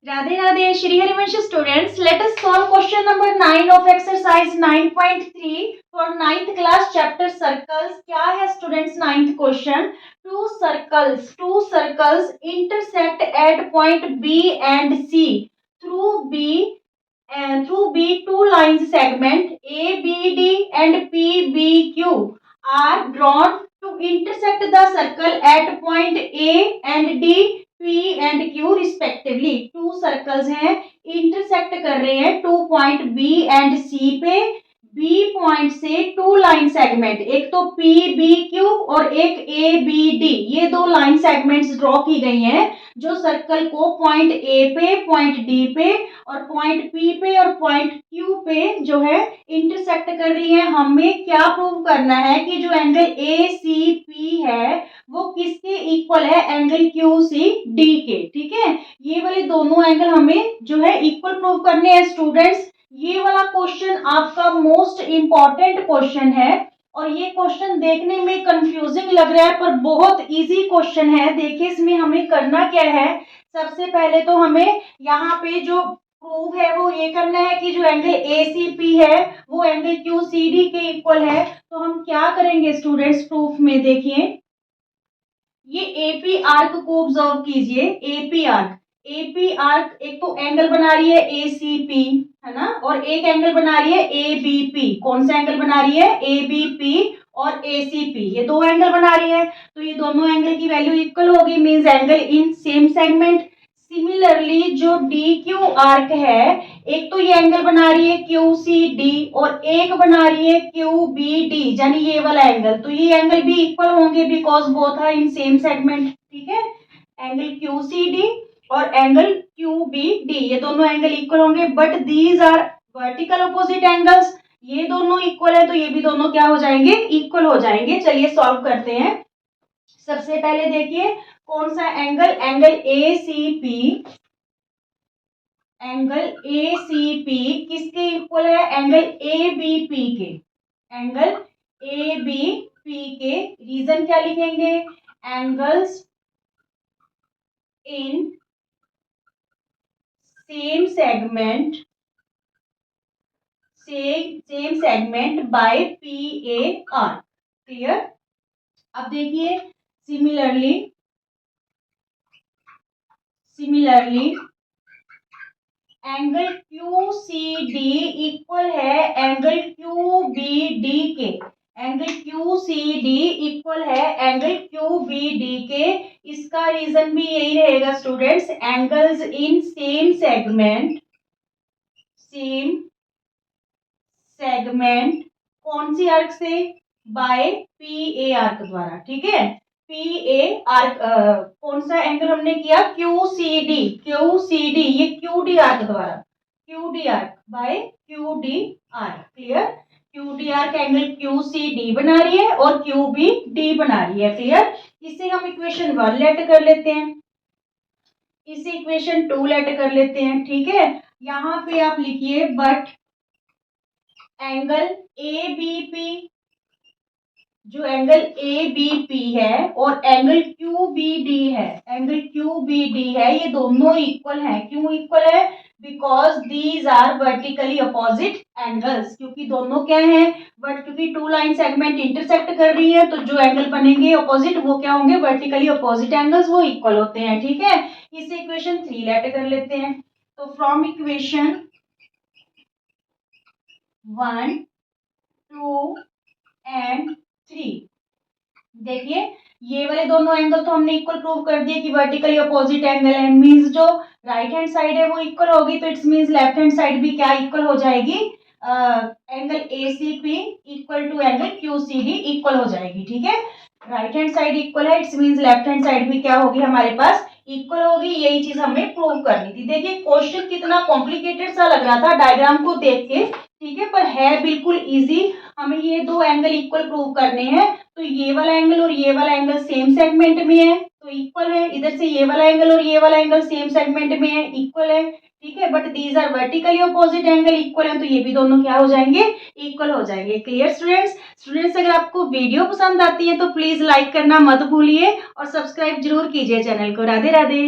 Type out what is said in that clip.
Radhe Radhe, Shri Harivansh students, let us solve question number 9 of exercise 9.3 for 9th class chapter circles. क्या है students 9th question? Two circles intersect at point B and C through B two lines segment ABD and PBQ are drawn to intersect the circle at point A and D P and Q respectively. To circles हैं, intersect कर रहे हैं two point B and C पे। B point से to line segment, एक तो PBQ और एक ABD, ये दो लाइन सेगमेंट्स ड्रॉ की गई हैं जो सर्कल को पॉइंट A पे, पॉइंट D पे और पॉइंट P पे और पॉइंट Q पे जो है इंटरसेक्ट कर रही है। हमें क्या प्रूव करना है कि जो एंगल ACP है वो किसके इक्वल है? एंगल QCD के। ठीक है, ये वाले दोनों एंगल हमें जो है इक्वल प्रूव करने हैं स्टूडेंट्स। ये वाला क्वेश्चन आपका मोस्ट इंपॉर्टेंट क्वेश्चन है और ये क्वेश्चन देखने में कंफ्यूजिंग लग रहा है पर बहुत इजी क्वेश्चन है। देखिए इसमें हमें करना क्या है, सबसे पहले तो हमें यहाँ पे जो प्रूव है वो ये करना है कि जो एंगल ACP है वो एंगल QCD के इक्वल है। तो हम क्या करेंगे स्टूडेंट्स प्रूफ में, देखिए ये AP आर्क को ऑब्जर्व कीजिए। AP आर्क एक तो एंगल बना रही है ACP, है ना, और एक एंगल बना रही है ABP। कौन सा एंगल बना रही है? ABP और ACP, ये दो एंगल बना रही है। तो ये दोनों एंगल की वैल्यू इक्वल होगी, means angle in same segment. Similarly जो DQ आर्क है, एक तो ये एंगल बना रही है QCD और एक बना रही है QBD, यानी ये वाला एंगल। तो ये एंगल भी इक्वल होंगे because both are in same segment. ठीक है, एंगल QCD और एंगल QBD, ये दोनों एंगल इक्वल होंगे, but these are vertical opposite angles. ये दोनों इक्वल है तो ये भी दोनों क्या हो जाएंगे? इक्वल हो जाएंगे। चलिए सॉल्व करते हैं। सबसे पहले देखिए कौन सा एंगल, एंगल ACP किसके इक्वल है? एंगल ABP के। एंगल ABP के रीजन क्या लिखेंगे? Angles in same segment by PAR। Clear? अब देखिए सिमिलरली एंगल QCD इक्वल है एंगल QBD के। एंगल QCD इक्वल है एंगल QBD के। इसका रीजन भी यही रहेगा students, angles in same segment कौन सी आर्क से? बाय PA आर्क द्वारा। ठीक है, PA आर्क कौन सा एंगल हमने किया? QCD, ये QD आर्क द्वारा, QD arc bye QD arc. Clear? QD arc angle QCD बना रही है और QBD बना रही है। क्लियर? इसे हम इक्वेशन 1 लेट कर लेते हैं, इसे इक्वेशन 2 लेट कर लेते हैं। ठीक है, यहाँ पे आप लिखिए बट एंगल ABP, जो एंगल ABP है और एंगल QBD है, ये दोनों इक्वल हैं। क्यों इक्वल है? Because these are vertically opposite angles. क्योंकि दोनों क्या हैं? बट क्योंकि टू लाइन सेगमेंट इंटरसेक्ट कर रही है तो जो एंगल बनेंगे अपोजिट वो क्या होंगे? वर्टिकली अपोजिट एंगल्स, वो इक्वल होते हैं। ठीक है, इसे इक्वेशन 3 लेट कर लेते हैं। तो फ्रॉम इक्वेशन 1, 2 एंड 3, देखिए ये वाले दोनों एंगल तो हमने इक्वल प्रूव कर दिए कि वर्टिकली अपोजिट एंगल है, मींस जो राइट हैंड साइड है वो इक्वल होगी, तो it's means left hand side भी क्या इक्वल हो जाएगी? Angle ACP equal to angle QCD equal हो जाएगी। ठीक है, राइट हैंड साइड इक्वल है, it's means left hand side भी क्या होगी हमारे पास? इक्वल होगी। यही चीज हमें प्रूव करनी थी। देखिए क्वेश्चन कितना कॉम्प्लिकेटेड सा लग रहा था डायग्राम को देख के, ठीक है, पर है बिल्कुल इजी। हमें ये दो एंगल इक्वल प्रूव करने हैं, तो ये वाला एंगल और ये वाला एंगल सेम सेगमेंट में है तो इक्वल है। इधर से ये वाला एंगल और ये वाला एंगल सेम सेगमेंट में है, इक्वल है। ठीक है, but these are vertically opposite angle, equal है, तो ये भी दोनों क्या हो जाएंगे? इक्वल हो जाएंगे। क्लियर स्टूडेंट्स अगर आपको वीडियो पसंद आती है तो प्लीज लाइक करना मत भूलिए और सब्सक्राइब जरूर कीजिए चैनल को। राधे राधे।